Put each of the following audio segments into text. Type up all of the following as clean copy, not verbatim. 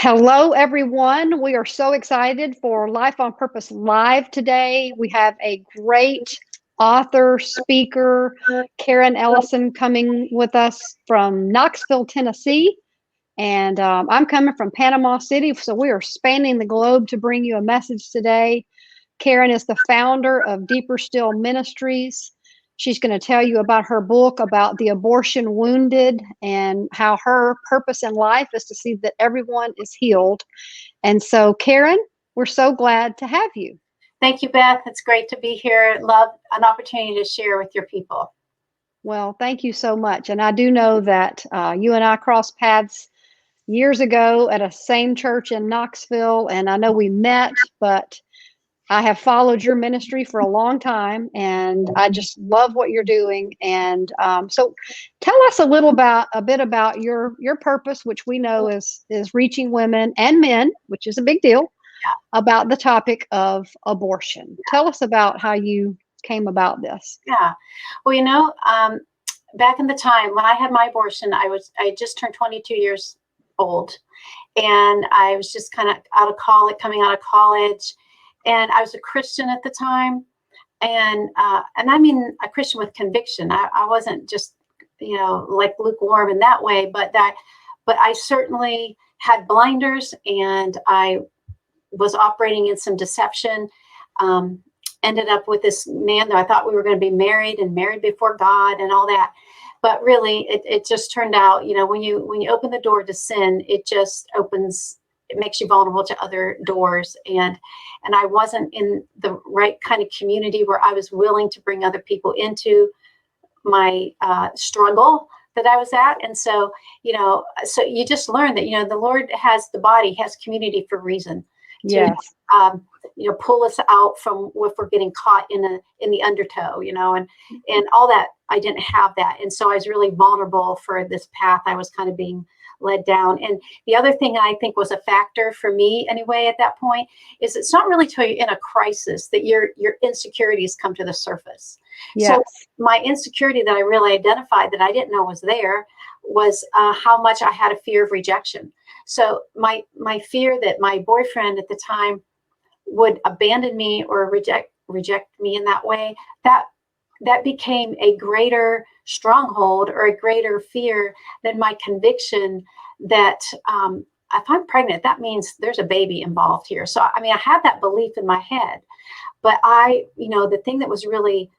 Hello, everyone. We are so excited for Life on Purpose Live today. We have a great author, speaker, Karen Ellison, coming with us from Knoxville, Tennessee. And I'm coming from Panama City. So we are spanning the globe to bring you a message today. Karen is the founder of Deeper Still Ministries. She's going to tell you about her book about the abortion wounded and how her purpose in life is to see that everyone is healed. And so, Karen, we're so glad to have you. Thank you, Beth. It's great to be here. Love an opportunity to share with your people. Well, thank you so much. And I do know that you and I crossed paths years ago at a same church in Knoxville. And I know we met, but I have followed your ministry for a long time, and I just love what you're doing. And so, tell us a bit about your purpose, which we know is reaching women and men, which is a big deal, about the topic of abortion. Tell us about how you came about this. Yeah, well, back in the time when I had my abortion, I just turned 22 years old, and I was just kind of coming out of college. And I was a Christian at the time, and I mean a Christian with conviction. I wasn't just like lukewarm in that way, but I certainly had blinders, and I was operating in some deception. Ended up with this man that I thought we were going to be married and married before God and all that, but really it just turned out when you open the door to sin, it makes you vulnerable to other doors. And I wasn't in the right kind of community where I was willing to bring other people into my struggle that I was at. And so, so you just learn that, the Lord has the body, has community for a reason. Yes. Pull us out from if we're getting caught in the undertow, and all that. I didn't have that. And so I was really vulnerable for this path I was kind of being led down. And the other thing I think was a factor for me anyway at that point is it's not really till you're in a crisis that your insecurities come to the surface. Yes. So my insecurity that I really identified that I didn't know was there was how much I had a fear of rejection. So my fear that my boyfriend at the time would abandon me or reject me in that way, that became a greater stronghold or a greater fear than my conviction that if I'm pregnant, that means there's a baby involved here. So, I mean, I had that belief in my head, but the thing that was really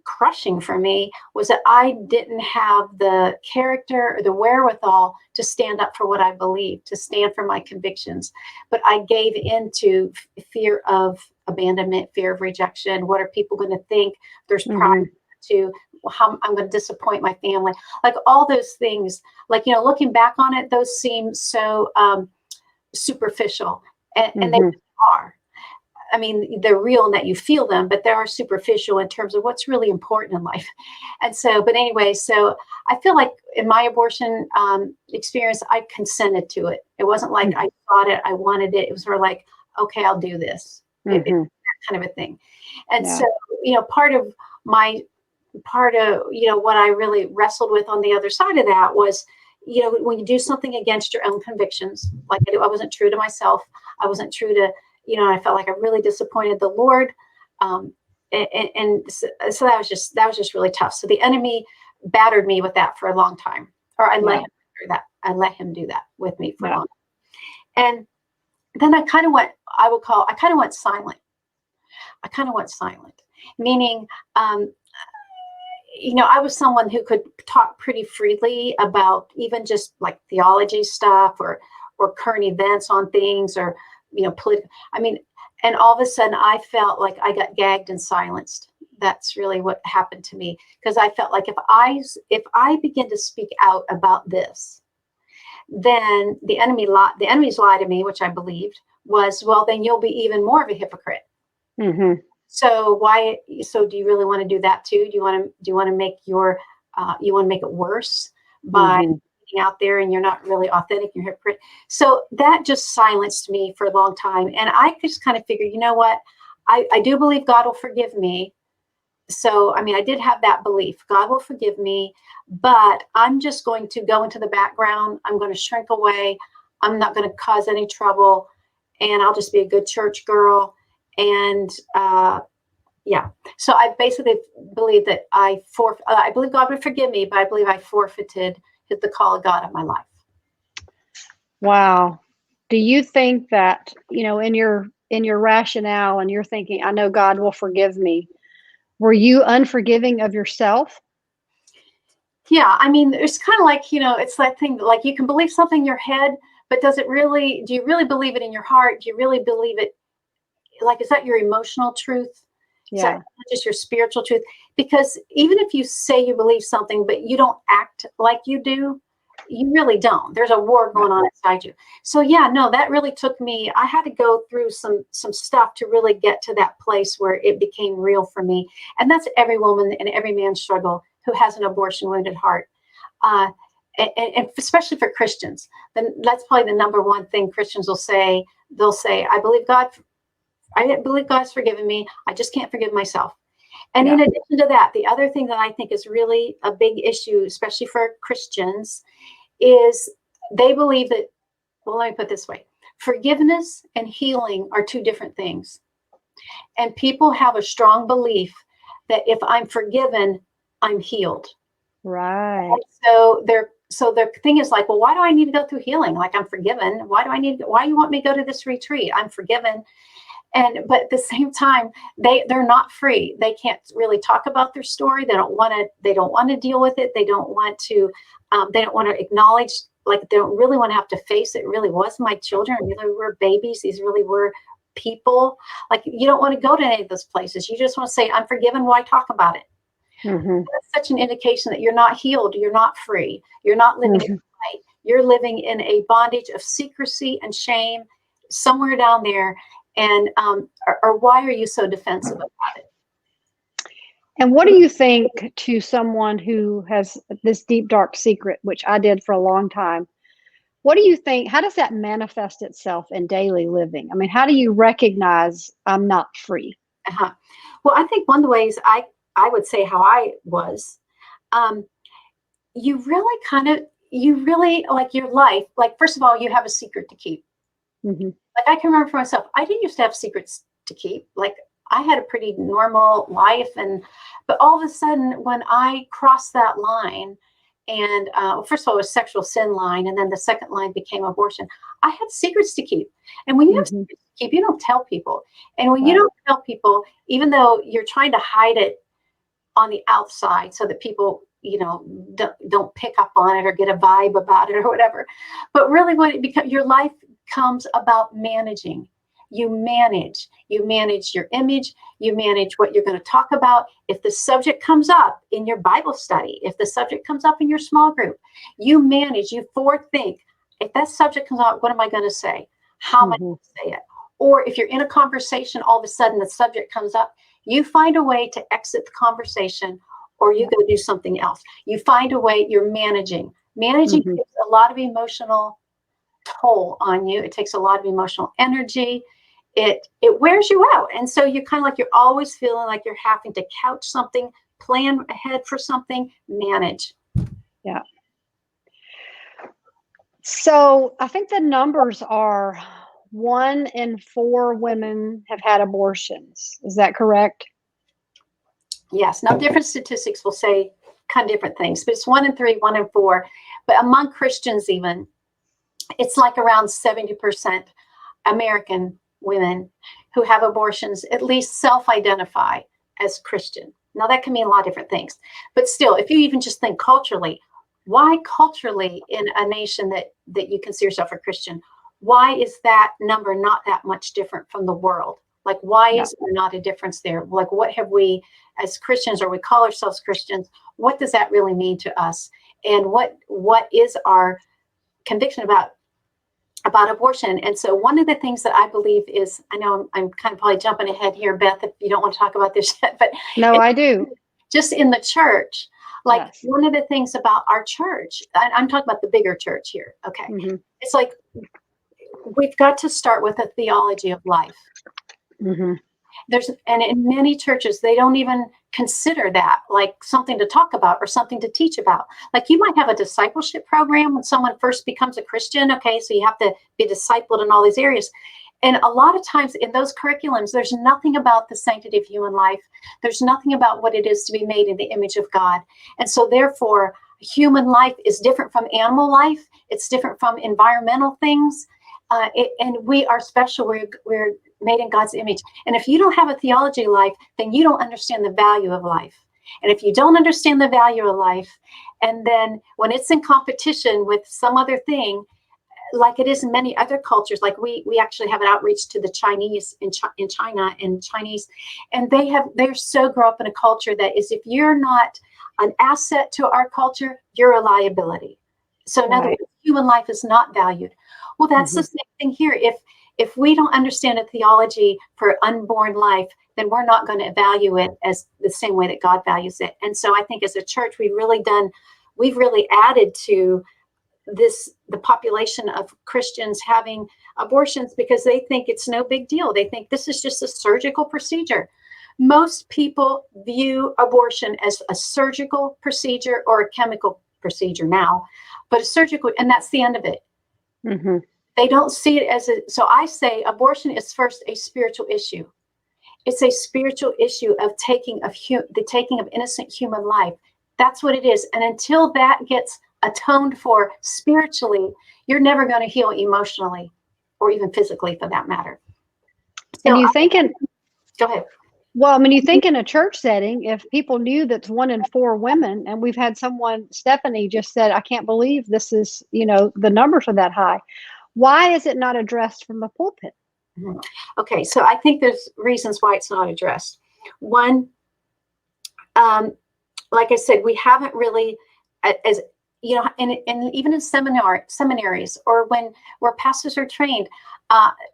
crushing for me was that I didn't have the character or the wherewithal to stand up for what I believed, to stand for my convictions. But I gave into fear of abandonment, fear of rejection. What are people going to think? There's pride to how I'm going to disappoint my family. Like all those things, like, looking back on it, those seem so superficial, and they are. I mean, they're real in that you feel them, but they are superficial in terms of what's really important in life. And so, but anyway, so I feel like in my abortion experience, I consented to it. It wasn't like I thought it, I wanted it. It was sort of like, okay, I'll do this. That kind of a thing. And so, part of what I really wrestled with on the other side of that was, when you do something against your own convictions, like I wasn't true to myself. I wasn't true to, I felt like I really disappointed the Lord. So that was just really tough. So the enemy battered me with that for a long time, or I let him do that. I let him do that with me for a long time. And then I kind of went silent. I kind of went silent, meaning, I was someone who could talk pretty freely about even just like theology stuff or current events on things or, political. I mean, and all of a sudden I felt like I got gagged and silenced. That's really what happened to me, because I felt like if I begin to speak out about this, then the enemy's lie to me, which I believed was, well, then you'll be even more of a hypocrite. So do you really want to do that too? Do you want to make it worse by being out there and you're not really authentic, you're a hypocrite? So that just silenced me for a long time. And I just kind of figured, you know what? I do believe God will forgive me. So, I mean, I did have that belief. God will forgive me, but I'm just going to go into the background. I'm going to shrink away. I'm not going to cause any trouble, and I'll just be a good church girl. And yeah, so I basically believe that I believe God would forgive me, but I believe I forfeited the call of God on my life. Wow. Do you think that, in your rationale and you're thinking, I know God will forgive me, were you unforgiving of yourself? Yeah, I mean, it's kind of like, it's that thing, like you can believe something in your head, but do you really believe it in your heart? Do you really believe it? Like, is that your emotional truth? Is that Yeah. not just your spiritual truth? Because even if you say you believe something, but you don't act like you do, you really don't. There's a war going on inside you. So yeah, no, that really took me. I had to go through some stuff to really get to that place where it became real for me. And that's every woman and every man's struggle who has an abortion wounded heart. Uh, and especially for Christians, then that's probably the number one thing Christians will say. They'll say, I believe God's forgiven me. I just can't forgive myself. And Yeah. in addition to that, the other thing that I think is really a big issue, especially for Christians, is they believe that, well, let me put it this way, forgiveness and healing are two different things. And people have a strong belief that if I'm forgiven, I'm healed. Right. And so their thing is like, well, why do I need to go through healing? Like, I'm forgiven. Why do you want me to go to this retreat? I'm forgiven. But at the same time, they're not free. They can't really talk about their story. They don't want to deal with it. They don't want to acknowledge, like, they don't really want to have to face it. Really was my children. Really were babies. These really were people. Like, you don't want to go to any of those places. You just want to say, I'm forgiven. Why talk about it? Mm-hmm. That's such an indication that you're not healed. You're not free. You're not living in light. You're living in a bondage of secrecy and shame somewhere down there. And or why are you so defensive about it? And what do you think to someone who has this deep, dark secret, which I did for a long time? What do you think? How does that manifest itself in daily living? I mean, how do you recognize I'm not free? Uh-huh. Well, I think one of the ways I would say how I was, um, you really like your life. Like, first of all, you have a secret to keep. Mm-hmm. Like, I can remember for myself, I didn't used to have secrets to keep. Like, I had a pretty normal life, but all of a sudden, when I crossed that line, and first of all, it was sexual sin line, and then the second line became abortion. I had secrets to keep, and when you have Mm-hmm. secrets to keep, you don't tell people. And when you Right. don't tell people, even though you're trying to hide it on the outside so that people, don't pick up on it or get a vibe about it or whatever, but really, when it becomes your life comes about managing. You manage your image, you manage what you're going to talk about. If the subject comes up in your Bible study, if the subject comes up in your small group, you manage, you forethink. If that subject comes up, what am I going to say? How am I Mm-hmm. going to say it? Or if you're in a conversation, all of a sudden the subject comes up, you find a way to exit the conversation, or you go do something else. You find a way, you're managing. Managing Mm-hmm. takes a lot of emotional toll on you. It takes a lot of emotional energy. It wears you out. And so you're kind of like, you're always feeling like you're having to couch something, plan ahead for something, manage. Yeah. So I think the numbers are 1 in 4 women have had abortions. Is that correct? Yes. Now, different statistics will say kind of different things, but it's 1 in 3, 1 in 4. But among Christians, even, it's like around 70% American women who have abortions at least self-identify as Christian. Now, that can mean a lot of different things, but still, if you even just think culturally, why culturally in a nation that you consider yourself a Christian, why is that number not that much different from the world? Like, why Yeah. is there not a difference there? Like, what have we as Christians, or we call ourselves Christians, what does that really mean to us? And what is our conviction about abortion? And so one of the things that I believe is, I know I'm kind of probably jumping ahead here, Beth, if you don't want to talk about this yet, but No, I do. just in the church, like, Yes. one of the things about our church, I'm talking about the bigger church here. Okay. Mm-hmm. It's like, we've got to start with a theology of life. Mm-hmm. And in many churches, they don't even consider that like something to talk about or something to teach about. Like you might have a discipleship program when someone first becomes a Christian. Okay, so you have to be discipled in all these areas. And a lot of times in those curriculums, there's nothing about the sanctity of human life. There's nothing about what it is to be made in the image of God. And so therefore, human life is different from animal life. It's different from environmental things. And we are special. We're made in God's image. And if you don't have a theology of life, then you don't understand the value of life. And if you don't understand the value of life, and then when it's in competition with some other thing, like it is in many other cultures, like we actually have an outreach to the Chinese in China and Chinese, and they're so grow up in a culture that is, if you're not an asset to our culture, you're a liability. So in other words, human life is not valued. Well, that's the same thing here. If we don't understand a theology for unborn life, then we're not going to value it as the same way that God values it. And so I think as a church, we've really added to the population of Christians having abortions because they think it's no big deal. They think this is just a surgical procedure. Most people view abortion as a surgical procedure or a chemical procedure now, but a surgical, and that's the end of it. Mm-hmm. They don't see it as so I say abortion is first a spiritual issue. It's a spiritual issue of the taking of innocent human life. That's what it is. And until that gets atoned for spiritually, you're never going to heal emotionally or even physically for that matter. So And you think go ahead. Well, I mean, you think in a church setting, if people knew that's 1 in 4 women, and we've had Stephanie just said, I can't believe this is, the numbers are that high. Why is it not addressed from the pulpit? Okay, so I think there's reasons why it's not addressed. One, like I said, we haven't really, as and even in seminaries or where pastors are trained,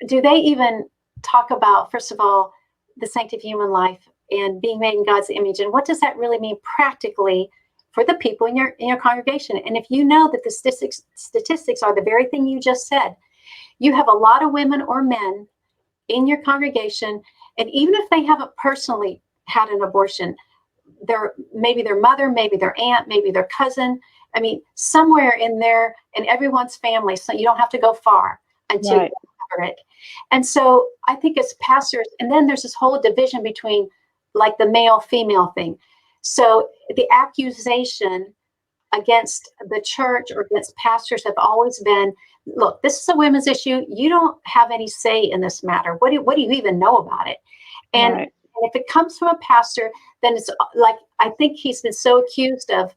do they even talk about, first of all, the sanctity of human life and being made in God's image, and what does that really mean practically for the people in your congregation? And if you know that the statistics are the very thing you just said, you have a lot of women or men in your congregation, and even if they haven't personally had an abortion, maybe their mother, maybe their aunt, maybe their cousin. I mean, somewhere in everyone's family, so you don't have to go far until you cover it. And so I think as pastors, and then there's this whole division between like the male-female thing. So the accusation against the church or against pastors have always been, look, this is a women's issue. You don't have any say in this matter. What do you even know about it? And if it comes from a pastor, then it's like, I think he's been so accused of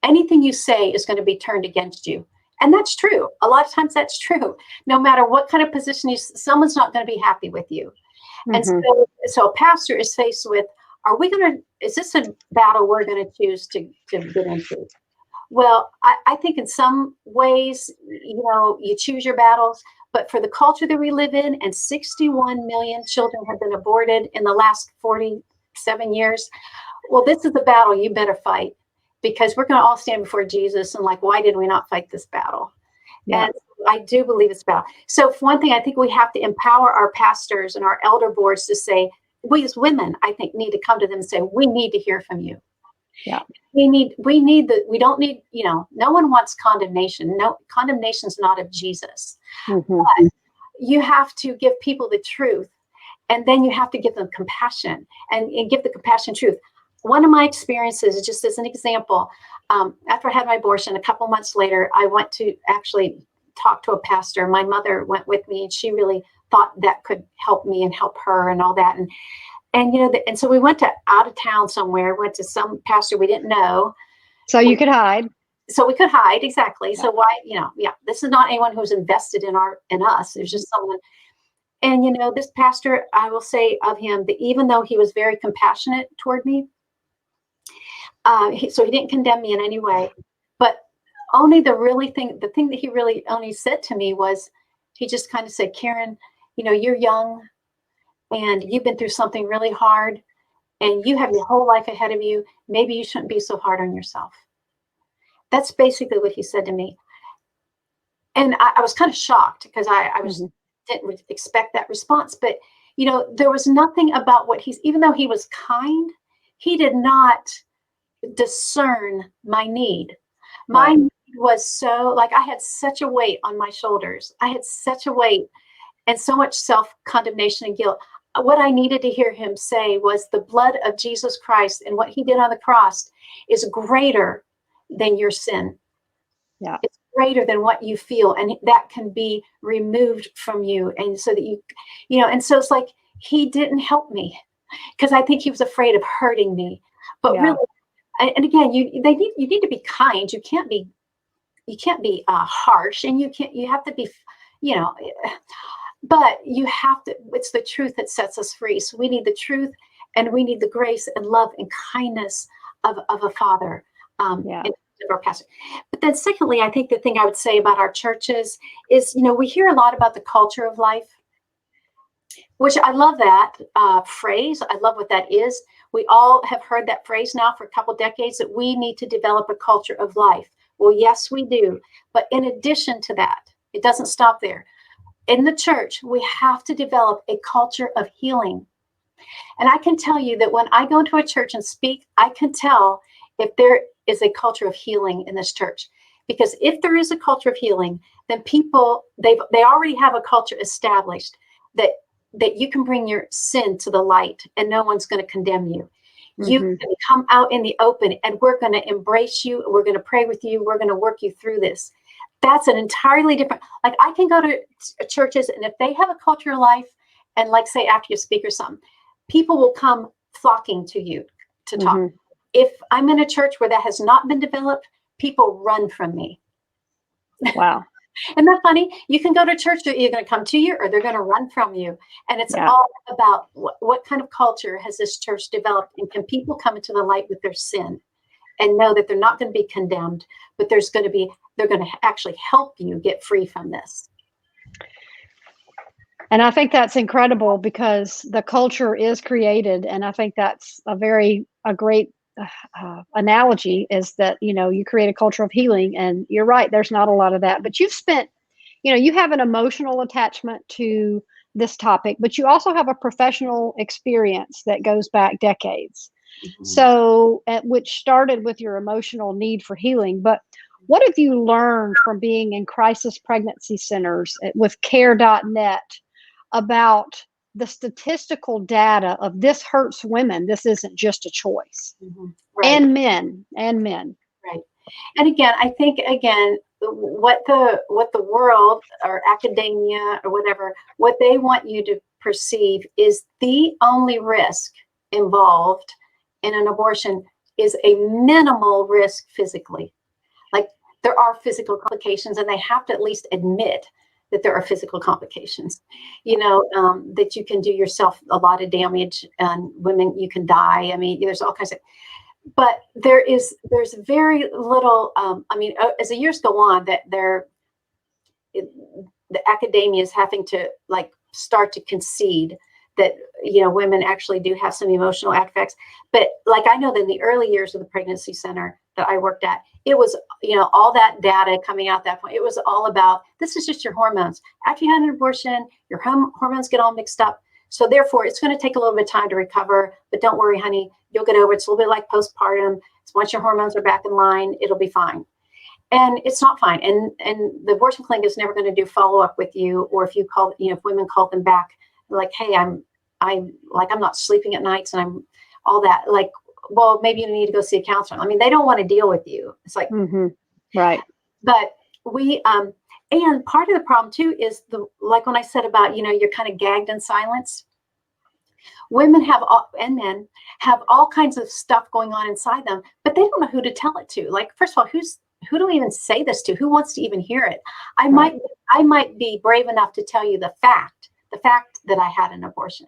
anything you say is going to be turned against you. And that's true. A lot of times that's true. No matter what kind of position someone's not going to be happy with you. And so a pastor is faced with, is this a battle we're going to choose to get into? Well, I think in some ways, you choose your battles, but for the culture that we live in, and 61 million children have been aborted in the last 47 years. Well, this is the battle you better fight, because we're going to all stand before Jesus and why did we not fight this battle? Yeah. And I do believe it's battle. So for one thing, I think we have to empower our pastors and our elder boards to say, we as women, I think, need to come to them and say, we need to hear from you. Yeah. We don't need, no one wants condemnation. No, condemnation is not of Jesus. But you have to give people the truth, and then you have to give them compassion and give the compassion truth. One of my experiences, just as an example, after I had my abortion, a couple months later, I went to actually talk to a pastor. My mother went with me, and she really thought that could help me and help her and all that. And so we went out of town somewhere, went to some pastor we didn't know. So you could hide. So we could hide, exactly. Yeah. So why, this is not anyone who's invested in us. There's just someone. And, this pastor, I will say of him that even though he was very compassionate toward me, so he didn't condemn me in any way, but only the thing that he really only said to me was, he just kind of said, Karen, you're young, and you've been through something really hard, and you have your whole life ahead of you. Maybe you shouldn't be so hard on yourself. That's basically what he said to me. And I was kind of shocked, because I didn't expect that response. But, there was nothing about even though he was kind, he did not discern my need. My Right. need was so, like, I had such a weight on my shoulders. I had such a weight and so much self-condemnation and guilt. What I needed to hear him say was the blood of Jesus Christ and what he did on the cross is greater than your sin. Yeah. It's greater than what you feel, and that can be removed from you. And so that and so it's like he didn't help me because I think he was afraid of hurting me. But Yeah. really, and again, you need to be kind. You can't be harsh, and you have to be, you know, but you have to. It's the truth that sets us free. So we need the truth, and we need the grace and love and kindness of a father. Yeah. And of our pastor. But then, secondly, I think the thing I would say about our churches is, we hear a lot about the culture of life, which I love that phrase. I love what that is. We all have heard that phrase now for a couple decades that we need to develop a culture of life. Well, yes, we do. But in addition to that, it doesn't stop there. In the church, we have to develop a culture of healing. And I can tell you that when I go into a church and speak, I can tell if there is a culture of healing in this church. Because if there is a culture of healing, then people, they already have a culture established that you can bring your sin to the light and no one's going to condemn you. You Mm-hmm. can come out in the open and we're going to embrace you. We're going to pray with you. We're going to work you through this. That's an entirely different, like I can go to churches and if they have a culture of life and like say after you speak or something, people will come flocking to you to talk. Mm-hmm. If I'm in a church where that has not been developed, people run from me. Wow. Isn't that funny? You can go to church, they're either going to come to you or they're going to run from you. And it's Yeah. all about what kind of culture has this church developed? And can people come into the light with their sin and know that they're not going to be condemned, but they're going to actually help you get free from this. And I think that's incredible because the culture is created, and I think that's a great analogy is that you create a culture of healing, and you're right. There's not a lot of that, but you have an emotional attachment to this topic, but you also have a professional experience that goes back decades. Mm-hmm. So, which started with your emotional need for healing, but what have you learned from being in crisis pregnancy centers with care.net about the statistical data of this hurts women? This isn't just a choice. Mm-hmm. Right. And men. Right. And again, I think what the world or academia or whatever, what they want you to perceive is the only risk involved in an abortion is a minimal risk physically. Like there are physical complications and they have to at least admit that there are physical complications, that you can do yourself a lot of damage and women, you can die. I mean, there's all kinds of, but there's very little, as the years go on that the academia is having to like start to concede that, women actually do have some emotional affects. But like, I know that in the early years of the pregnancy center that I worked at, it was, all that data coming out at that point, it was all about, this is just your hormones. After you had an abortion, your hormones get all mixed up. So therefore, it's going to take a little bit of time to recover, but don't worry, honey, you'll get over it. It's a little bit like postpartum. So once your hormones are back in line, it'll be fine. And it's not fine. And the abortion clinic is never going to do follow-up with you. Or if you call, if women call them back, like, hey, I'm not sleeping at nights and I'm all that, like, well, maybe you need to go see a counselor. I mean, they don't want to deal with you. It's like, Mm-hmm. Right. But we, and part of the problem too is like when I said about, you're kind of gagged in silence. Women and men have all kinds of stuff going on inside them, but they don't know who to tell it to. Like, first of all, who do we even say this to? Who wants to even hear it? I might be brave enough to tell you the fact that I had an abortion,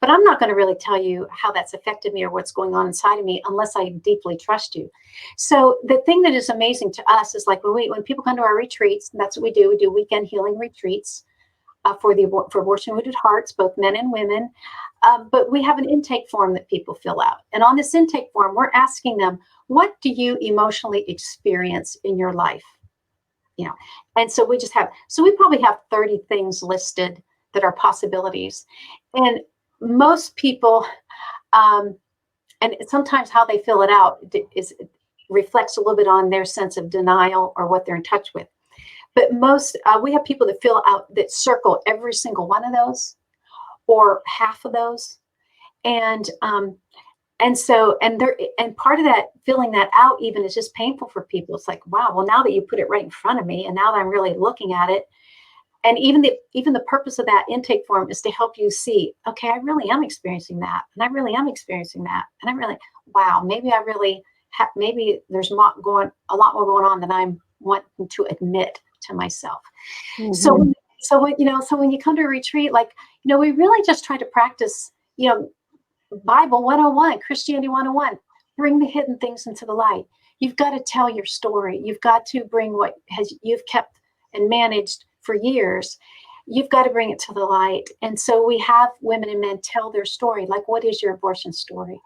but I'm not going to really tell you how that's affected me or what's going on inside of me unless I deeply trust you. So the thing that is amazing to us is like when people come to our retreats, and that's what we do. We do weekend healing retreats for abortion wounded hearts, both men and women. But we have an intake form that people fill out. And on this intake form, we're asking them, what do you emotionally experience in your life? And so we probably have 30 things listed that are possibilities. And most people and sometimes how they fill it out reflects a little bit on their sense of denial or what they're in touch with. But most, we have people that fill out, that circle every single one of those or half of those. And so, and part of that, filling that out even, is just painful for people. It's like, wow, well, now that you put it right in front of me and now that I'm really looking at it, and even the purpose of that intake form is to help you see, okay, I really am experiencing that. And I really am experiencing that. And I'm really, wow, maybe I really maybe there's a lot more going on than I'm wanting to admit to myself. Mm-hmm. So when you come to a retreat, like, we really just try to practice, Bible 101, Christianity 101, bring the hidden things into the light. You've got to tell your story. You've got to bring what you've kept and managed for years. You've got to bring it to the light. And so we have women and men tell their story. Like, what is your abortion story?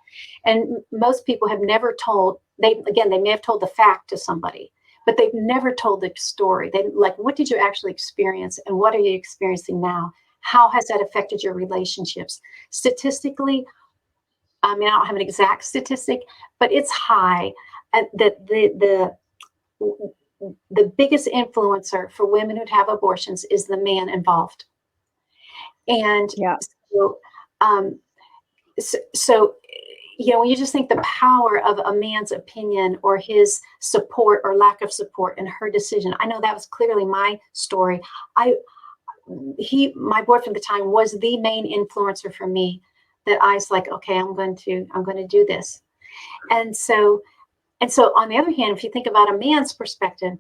And most people have never told, they may have told the fact to somebody, but they've never told the story. What did you actually experience? And what are you experiencing now? How has that affected your relationships? Statistically, I mean, I don't have an exact statistic, but it's high. That the biggest influencer for women who have abortions is the man involved. And yeah. So when you just think the power of a man's opinion or his support or lack of support in her decision. I know that was clearly my story. My boyfriend at the time was the main influencer for me, that I was like, okay, I'm going to do this. And so on the other hand, if you think about a man's perspective,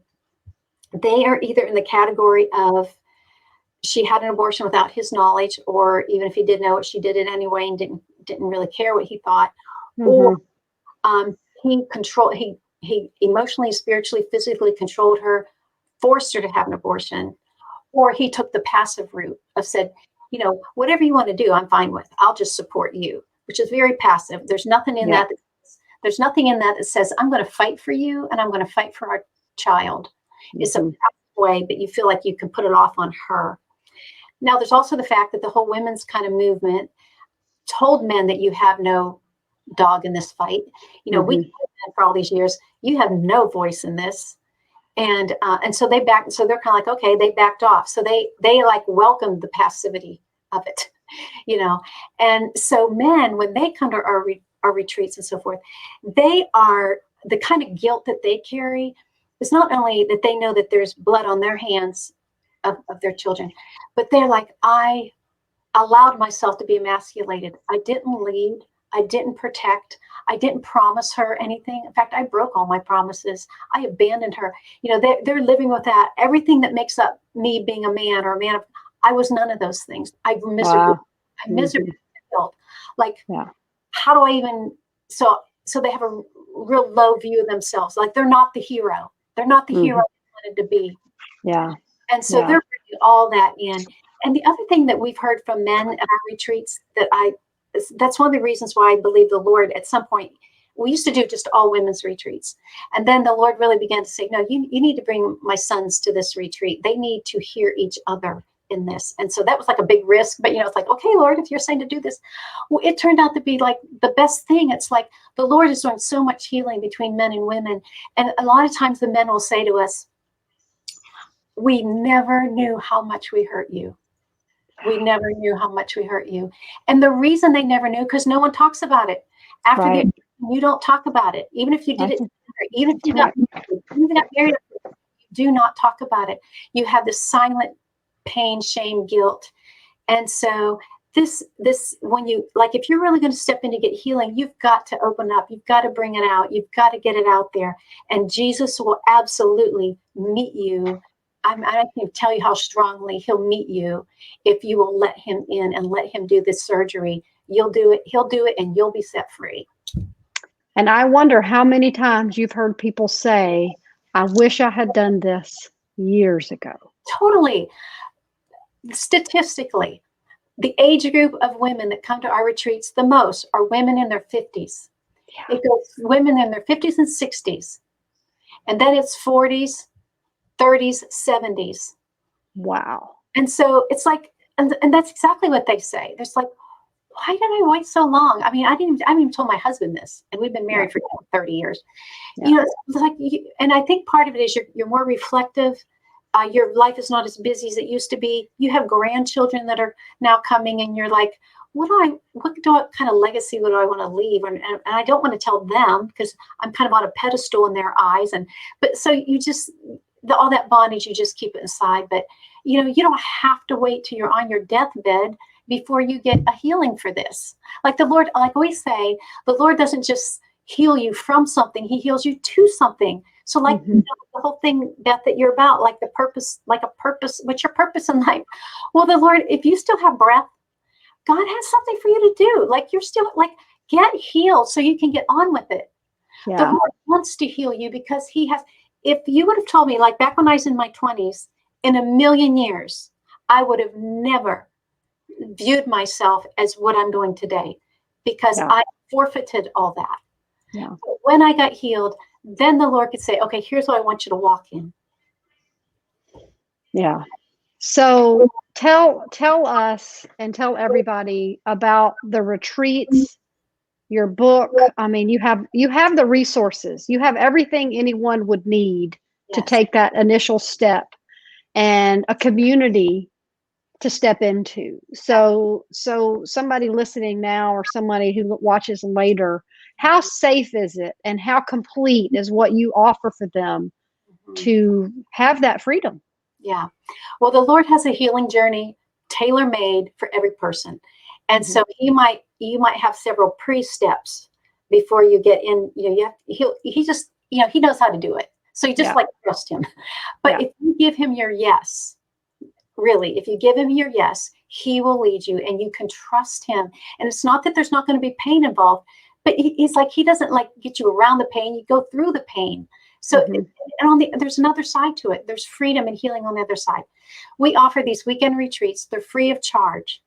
they are either in the category of, she had an abortion without his knowledge, or even if he did know it, she did it anyway and didn't really care what he thought. Mm-hmm. Or he emotionally, spiritually, physically controlled her, forced her to have an abortion, or he took the passive route of said, whatever you want to do, I'm fine with. I'll just support you, which is very passive. There's nothing in that. There's nothing in that says, I'm going to fight for you and I'm going to fight for our child. Mm-hmm. It's a passive way, but you feel like you can put it off on her. Now, there's also the fact that the whole women's kind of movement told men that you have no dog in this fight. Mm-hmm. We told men for all these years, you have no voice in this. And so they backed. So they're kind of like, okay, they backed off. So they like welcomed the passivity of it, And so men, when they come to our retreats and so forth, they are, the kind of guilt that they carry is not only that they know that there's blood on their hands of their children, but they're like, I allowed myself to be emasculated. I didn't lead. I didn't protect. I didn't promise her anything. In fact, I broke all my promises. I abandoned her. They're living with that. Everything that makes up me being a man or a man of, I was none of those things. I miserably felt like, how do I even, so they have a real low view of themselves. Like, they're not the hero. They're not the hero they wanted to be. Yeah. And so they're bringing all that in. And the other thing that we've heard from men at our retreats, that's one of the reasons why I believe the Lord, at some point, we used to do just all women's retreats. And then the Lord really began to say, no, you need to bring my sons to this retreat. They need to hear each other in this. And so that was like a big risk, but it's like, okay, Lord, if you're saying to do this, well, it turned out to be like the best thing. It's like the Lord is doing so much healing between men and women. And a lot of times the men will say to us, we never knew how much we hurt you. We never knew how much we hurt you. And the reason they never knew, because no one talks about it. After you don't talk about it. Even if you did it together, even if you got married, you do not talk about it. You have this silent pain, shame, guilt. And so this, when you, like, if you're really going to step in to get healing, you've got to open up. You've got to bring it out. You've got to get it out there. And Jesus will absolutely meet you. I can tell you how strongly he'll meet you if you will let him in and let him do this surgery. You'll do it. He'll do it, and you'll be set free. And I wonder how many times you've heard people say, I wish I had done this years ago. Totally. Statistically, the age group of women that come to our retreats the most are women in their 50s. Yeah. It goes women in their 50s and 60s. And then it's 40s, 30s, 70s. Wow. And so it's like, and that's exactly what they say. There's like, why did I wait so long? I mean, I haven't even told my husband this, and we've been Yeah. married for 30 years. Yeah. It's like, and I think part of it is you're more reflective. Your life is not as busy as it used to be. You have grandchildren that are now coming, and you're like, what kind of legacy would I want to leave? And I don't want to tell them because I'm kind of on a pedestal in their eyes. But so you just, all that bondage, you just keep it inside. But, you don't have to wait till you're on your deathbed before you get a healing for this. Like the Lord, like we say, the Lord doesn't just heal you from something, he heals you to something. So like Mm-hmm. the whole thing, Beth, that you're about, like the purpose, like a purpose, what's your purpose in life? Well, the Lord, if you still have breath, God has something for you to do. Like you're still like, get healed so you can get on with it. The Yeah. Lord wants to heal you because he has, if you would have told me, like back when I was in my 20s, in a million years, I would have never viewed myself as what I'm doing today because Yeah. I forfeited all that. Yeah. But when I got healed, then the Lord could say, okay, here's what I want you to walk in. Yeah. So tell us and tell everybody about the retreats, your book. I mean, you have the resources. You have everything anyone would need to Yes. take that initial step, and a community to step into. So somebody listening now or somebody who watches later, how safe is it and how complete is what you offer for them Mhm. to have that freedom? Yeah. Well, the Lord has a healing journey tailor made for every person. And Mhm. so you might have several pre-steps before you get in. He just, he knows how to do it. So you just Yeah. like trust him. But Yeah. if you give him your yes, really, if you give him your yes, he will lead you and you can trust him. And it's not that there's not going to be pain involved, but he's like, he doesn't like get you around the pain, you go through the pain. So, Mhm. and there's another side to it. There's freedom and healing on the other side. We offer these weekend retreats. They're free of charge.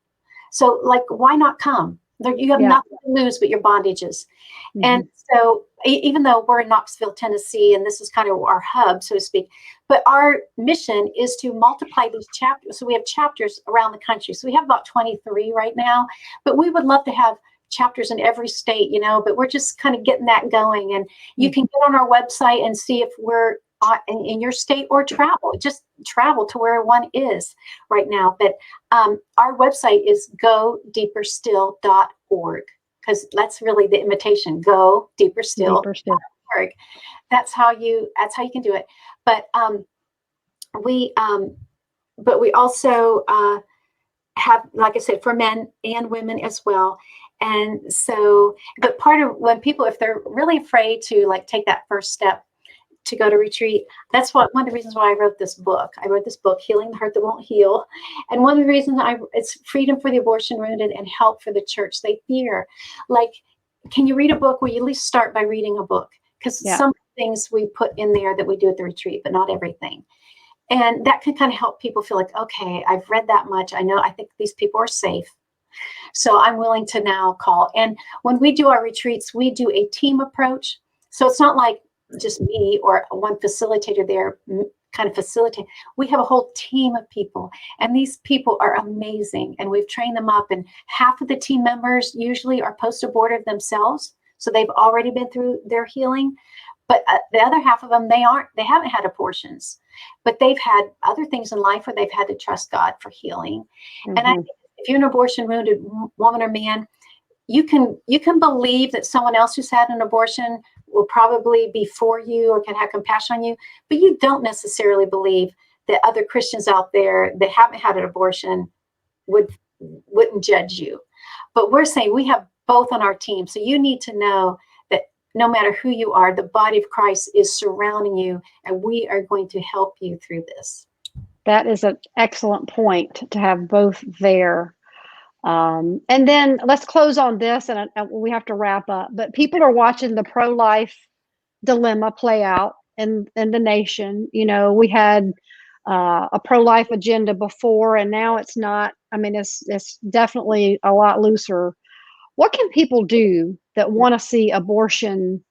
So like, why not come? You have Yeah. nothing to lose but your bondages. And Mhm. so, even though we're in Knoxville, Tennessee, and this is kind of our hub, so to speak, but our mission is to multiply these chapters. So we have chapters around the country. So we have about 23 right now, but we would love to have chapters in every state, but we're just kind of getting that going. And you Mhm. can get on our website and see if we're in your state or just travel to where one is right now. But our website is godeeperstill.org. Because that's really the invitation. Go deeper still. Deeper still. That's how you can do it. But we also have, like I said, for men and women as well. And so, but part of when people, if they're really afraid to like take that first step to go to retreat, that's one of the reasons why I wrote this book. I wrote this book, Healing the Hurt That Won't Heal. And one of the reasons it's freedom for the abortion wounded and help for the church. They fear, like, can you read a book? Well, you at least start by reading a book, because Yeah. some things we put in there that we do at the retreat, but not everything. And that can kind of help people feel like, okay, I've read that much. I think these people are safe. So I'm willing to now call. And when we do our retreats, we do a team approach. So it's not like just me or one facilitator there kind of facilitate. We have a whole team of people, and these people are amazing. And we've trained them up, and half of the team members usually are post-abortive themselves. So they've already been through their healing. But the other half of them, they haven't had abortions, but they've had other things in life where they've had to trust God for healing. Mhm. And I think if you're an abortion wounded woman or man, you can believe that someone else who's had an abortion will probably be for you or can have compassion on you, but you don't necessarily believe that other Christians out there that haven't had an abortion wouldn't judge you. But we're saying we have both on our team, so you need to know that no matter who you are, the body of Christ is surrounding you, and we are going to help you through this. That is an excellent point to have both there. And then let's close on this, and we have to wrap up. But people are watching the pro-life dilemma play out in the nation. We had a pro-life agenda before, and now it's not. I mean, it's definitely a lot looser. What can people do that want to see abortion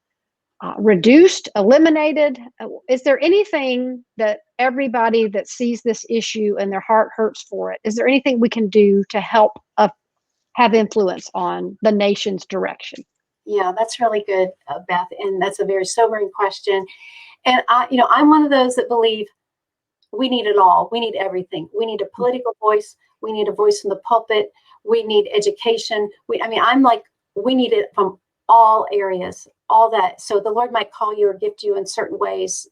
reduced, eliminated? Is there anything that everybody that sees this issue and their heart hurts for it? Is there anything we can do to help have influence on the nation's direction. Yeah, that's really good, Beth. And that's a very sobering question. And I'm one of those that believe we need it all. We need everything. We need a political voice. We need a voice in the pulpit. We need education. I'm like, we need it from all areas, all that. So the Lord might call you or gift you in certain ways.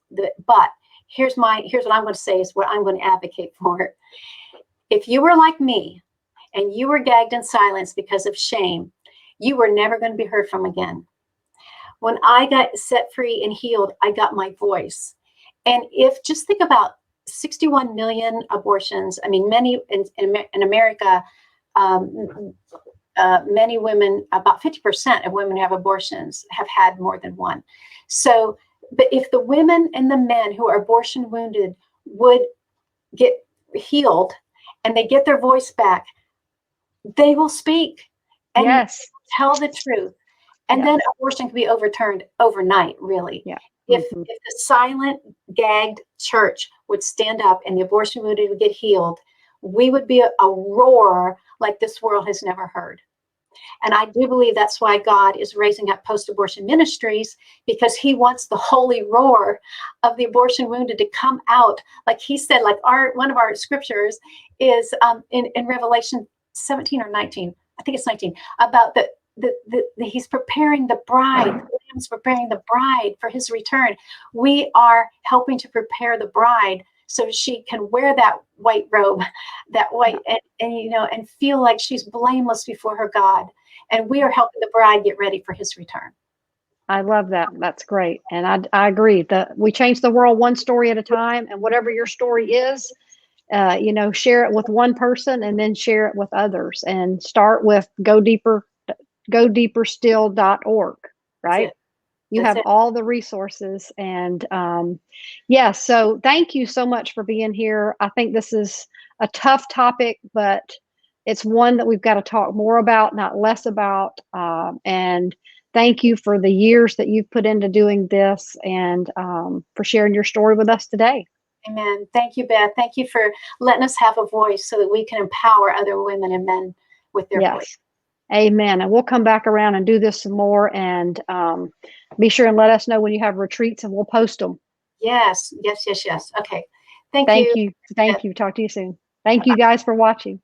But here's what I'm going to say is what I'm going to advocate for. If you were like me and you were gagged in silence because of shame, you were never going to be heard from again. When I got set free and healed, I got my voice. And just think about 61 million abortions. I mean, many in America, many women, about 50% of women who have abortions have had more than one. So, but if the women and the men who are abortion wounded would get healed and they get their voice back, they will speak and Yes. tell the truth. And then abortion can be overturned overnight, really. Yeah. If the silent, gagged church would stand up and the abortion wounded would get healed, we would be a roar like this world has never heard. And I do believe that's why God is raising up post-abortion ministries, because he wants the holy roar of the abortion wounded to come out. Like he said, like one of our scriptures is in Revelation 17 or 19, I think it's 19, about he's preparing the bride. He's preparing the bride for his return. We are helping to prepare the bride so she can wear that white robe, that white, and feel like she's blameless before her God. And we are helping the bride get ready for his return. I love that. That's great. And I agree that we change the world one story at a time, and whatever your story is, share it with one person and then share it with others, and start with godeeperstill.org, right? You have all the resources. And so thank you so much for being here. I think this is a tough topic, but it's one that we've got to talk more about, not less about. And thank you for the years that you've put into doing this, and for sharing your story with us today. Amen. Thank you, Beth. Thank you for letting us have a voice so that we can empower other women and men with their voice. Amen. And we'll come back around and do this some more, and be sure and let us know when you have retreats, and we'll post them. Yes. Okay. Thank you. you. Thank you. Talk to you soon. Thank you guys for watching.